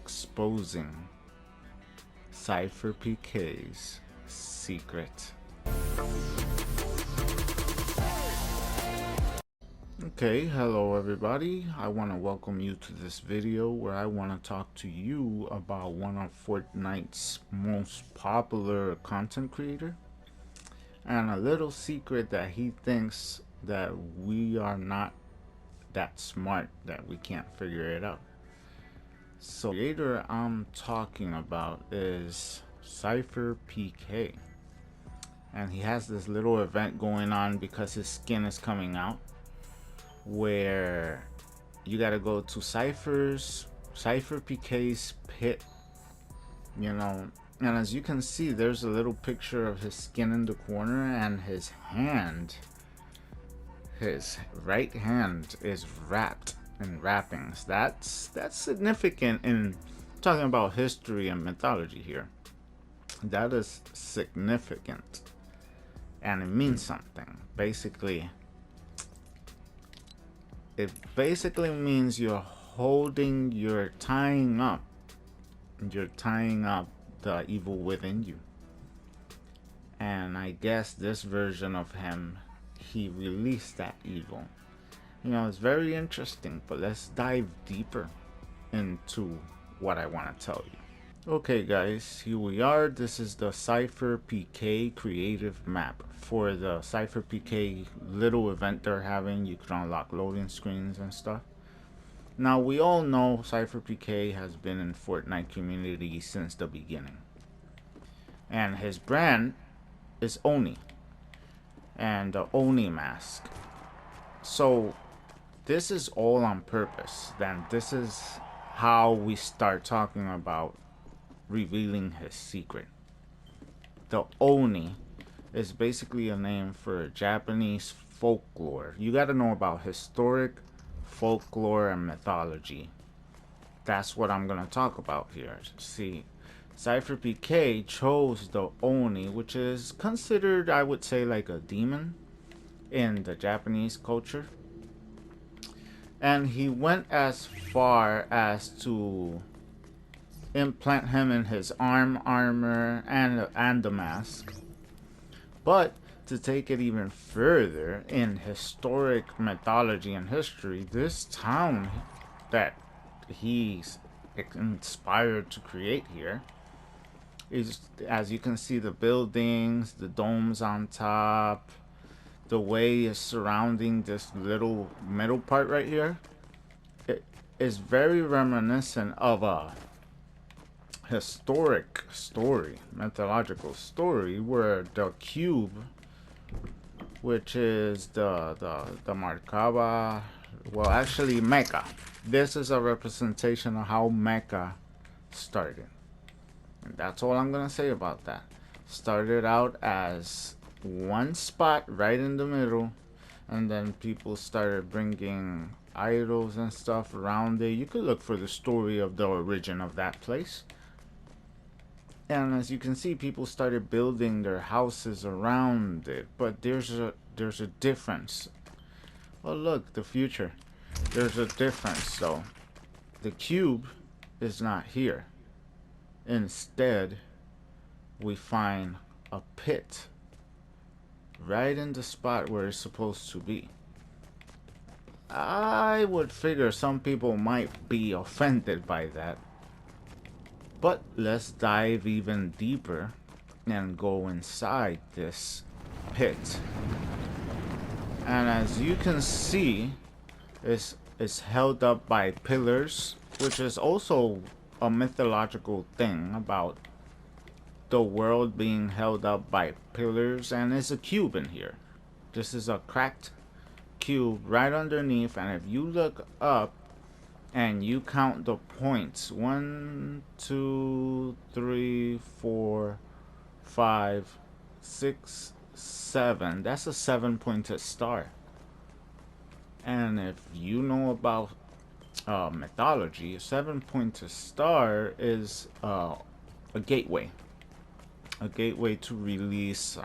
exposing SypherPK's secret. Okay, hello everybody. I want to welcome you to this video where I want to talk to you about one of Fortnite's most popular content creator and a little secret that he thinks that we are not that smart that we can't figure it out. So the creator I'm talking about is SypherPK, and he has this little event going on because his skin is coming out, where you gotta go to SypherPK's pit, you know, and as you can see, there's a little picture of his skin in the corner, and his right hand is wrapped in wrappings. That's significant in talking about history and mythology here. That is significant, and it means something. It basically means you're tying up the evil within you. And I guess this version of him, he released that evil. You know, it's very interesting, but let's dive deeper into what I want to tell you. Okay guys, here we are. This is the SypherPK creative map for the SypherPK little event they're having. You can unlock loading screens and stuff. Now, we all know SypherPK has been in Fortnite community since the beginning, and his brand is Oni and the Oni mask. So this is all on purpose. Then this is how we start talking about revealing his secret. The Oni is basically a name for Japanese folklore. You got to know about historic folklore and mythology. That's what I'm gonna talk about here. See, SypherPK chose the Oni, which is considered, I would say, like a demon in the Japanese culture, and he went as far as to implant him in his armor and the mask. But to take it even further in historic mythology and history, this town that he's inspired to create here is, as you can see, the buildings, the domes on top, the way it's surrounding this little middle part right here. It is very reminiscent of a historic story, mythological story, where the cube, which is the Markaba, well, actually Mecca. This is a representation of how Mecca started, and that's all I'm gonna say about that. Started out as one spot right in the middle, and then people started bringing idols and stuff around it. You could look for the story of the origin of that place. And as you can see, people started building their houses around it. But there's a difference. Well, look, the future. There's a difference, though. The cube is not here. Instead, we find a pit right in the spot where it's supposed to be. I would figure some people might be offended by that. But let's dive even deeper and go inside this pit. And as you can see, it's held up by pillars, which is also a mythological thing about the world being held up by pillars. And there's a cube in here. This is a cracked cube right underneath, and if you look up and you count the points, 1, 2, 3, 4, 5, 6, 7, that's a 7-pointed star. And if you know about mythology, a 7-pointed star is a gateway to release,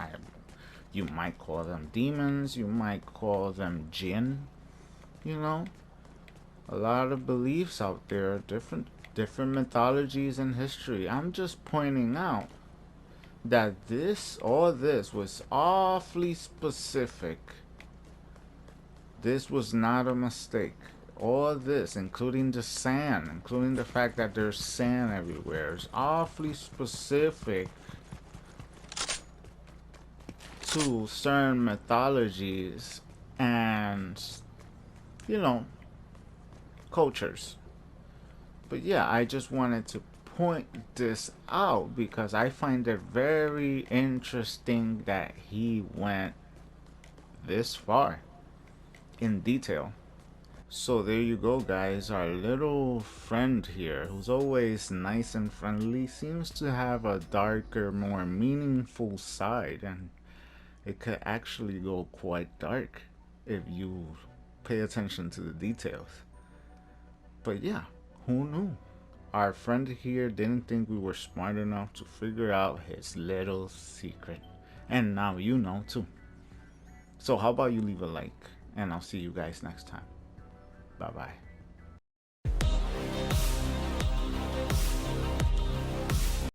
you might call them demons, you might call them jinn, you know. A lot of beliefs out there, different different mythologies and history. I'm just pointing out that all this was awfully specific. This was not a mistake. All this, including the sand, including the fact that there's sand everywhere, is awfully specific to certain mythologies and, you know, cultures. But yeah, I just wanted to point this out because I find it very interesting that he went this far in detail. So there you go, guys. Our little friend here, who's always nice and friendly, seems to have a darker, more meaningful side, and it could actually go quite dark if you pay attention to the details. But yeah, who knew? Our friend here didn't think we were smart enough to figure out his little secret. And now you know too. So how about you leave a like, and I'll see you guys next time. Bye bye.